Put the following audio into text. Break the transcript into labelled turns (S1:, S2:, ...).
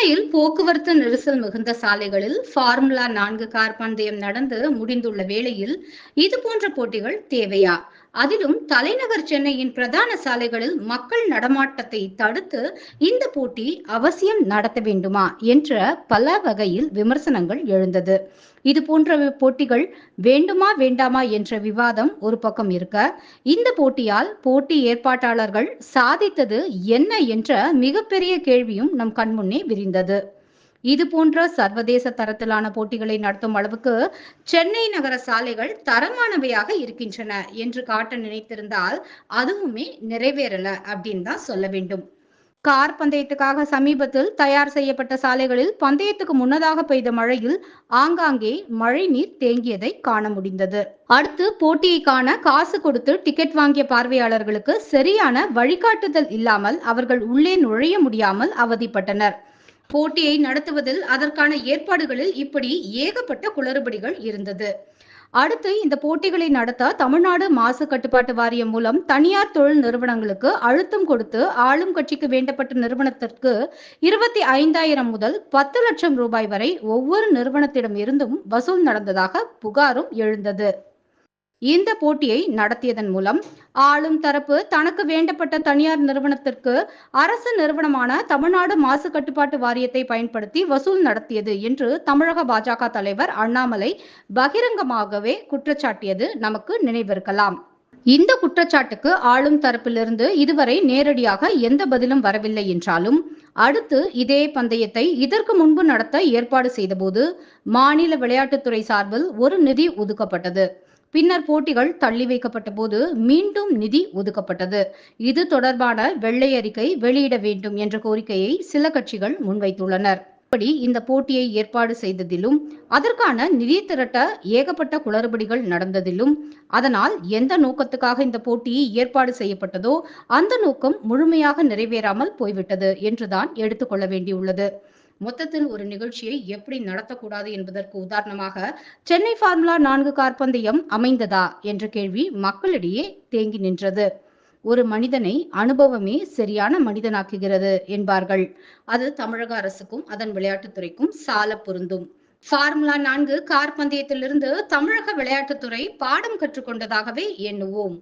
S1: சென்னையில் போக்குவரத்து நெரிசல் மிகுந்த சாலைகளில் ஃபார்முலா 4 கார் பந்தயம் நடந்து முடிந்துள்ள வேளையில் இதுபோன்ற போட்டிகள் தேவையா? அதிலும் தலைநகர் சென்னையின் பிரதான சாலைகளில் மக்கள் நடமாட்டத்தை தடுத்து இந்த போட்டி அவசியம் நடத்த வேண்டுமா என்ற பல வகையில் விமர்சனங்கள் எழுந்தது. இது போன்ற போட்டிகள் வேண்டுமா வேண்டாமா என்ற விவாதம் ஒரு பக்கம் இருக்க, இந்த போட்டியால் போட்டி ஏற்பாட்டாளர்கள் சாதித்தது என்ன என்ற மிகப்பெரிய கேள்வியும் நம் கண்முன்னே விரிந்தது. இது போன்ற சர்வதேச தரத்திலான போட்டிகளை நடத்தும் அளவுக்கு சென்னை நகர சாலைகள் தரமானவையாக இருக்கின்றன என்று காட்ட நினைத்திருந்தால் அதுவுமே நிறைவேறல அப்படின்னு தான் சொல்ல வேண்டும். கார் பந்தயத்துக்காக சமீபத்தில் தயார் செய்யப்பட்ட சாலைகளில் பந்தயத்துக்கு முன்னதாக பெய்த மழையில் ஆங்காங்கே மழை நீர் தேங்கியதை காண முடிந்தது. அடுத்து போட்டியை காண காசு கொடுத்து டிக்கெட் வாங்கிய பார்வையாளர்களுக்கு சரியான வழிகாட்டுதல் இல்லாமல் அவர்கள் உள்ளே நுழைய முடியாமல் அவதிப்பட்டனர். போட்டியை நடத்துவதில் அதற்கான ஏற்பாடுகளில் இப்படி ஏகப்பட்ட குளறுபடிகள் இருந்தது. அடுத்து இந்த போட்டிகளை நடத்த தமிழ்நாடு மாசு கட்டுப்பாட்டு வாரியம் மூலம் தனியார் தொழில் நிறுவனங்களுக்கு அழுத்தம் கொடுத்து ஆளும் கட்சிக்கு வேண்டப்பட்ட நிறுவனத்திற்கு 25,000 முதல் 10 லட்சம் ரூபாய் வரை ஒவ்வொரு நிறுவனத்திடம் இருந்தும் வசூல் நடந்ததாக புகாரும் எழுந்தது. இந்த போட்டியை நடத்தியதன் மூலம் ஆளும் தரப்பு தனக்கு வேண்டப்பட்ட தனியார் நிறுவனத்திற்கு அரசு நிறுவனமான தமிழ்நாடு மாசு கட்டுப்பாட்டு வாரியத்தை பயன்படுத்தி வசூல் நடத்தியது என்று தமிழக பாஜக தலைவர் அண்ணாமலை பகிரங்கமாகவே குற்றச்சாட்டியது நமக்கு நினைவிருக்கலாம். இந்த குற்றச்சாட்டுக்கு ஆளும் தரப்பிலிருந்து இதுவரை நேரடியாக எந்த பதிலும் வரவில்லை என்றாலும், அடுத்து இதே பந்தயத்தை இதற்கு முன்பு நடத்த ஏற்பாடு செய்தபோது மாநில விளையாட்டுத்துறை சார்பில் ஒரு நிதி ஒதுக்கப்பட்டது. பின்னர் போட்டிகள் தள்ளி வைக்கப்பட்ட போது மீண்டும் நிதி ஒதுக்கப்பட்டது. இது தொடர்பான வெள்ளை அறிக்கை வெளியிட வேண்டும் என்ற கோரிக்கையை சில கட்சிகள் முன்வைத்துள்ளனர். இப்படி இந்த போட்டியை ஏற்பாடு செய்ததிலும் அதற்கான நிதி திரட்ட ஏகப்பட்ட குளறுபடிகள் நடந்ததிலும் அதனால் எந்த நோக்கத்துக்காக இந்த போட்டி ஏற்பாடு செய்யப்பட்டதோ அந்த நோக்கம் முழுமையாக நிறைவேறாமல் போய்விட்டது என்றுதான் எடுத்துக்கொள்ள வேண்டியுள்ளது. மொத்தத்தில் ஒரு நிகழ்ச்சியை எப்படி நடத்தக்கூடாது என்பதற்கு உதாரணமாக சென்னை ஃபார்முலா 4 கார் பந்தயம் அமைந்ததா என்ற கேள்வி மக்களிடையே தேங்கி நின்றது. ஒரு மனிதனை அனுபவமே சரியான மனிதனாக்குகிறது என்பார்கள். அது தமிழக அரசுக்கும் அதன் விளையாட்டுத்துறைக்கும் சால பொருந்தும். ஃபார்முலா 4 கார் பந்தயத்திலிருந்து தமிழக விளையாட்டுத்துறை பாடம் கற்றுக்கொண்டதாகவே எண்ணுவோம்.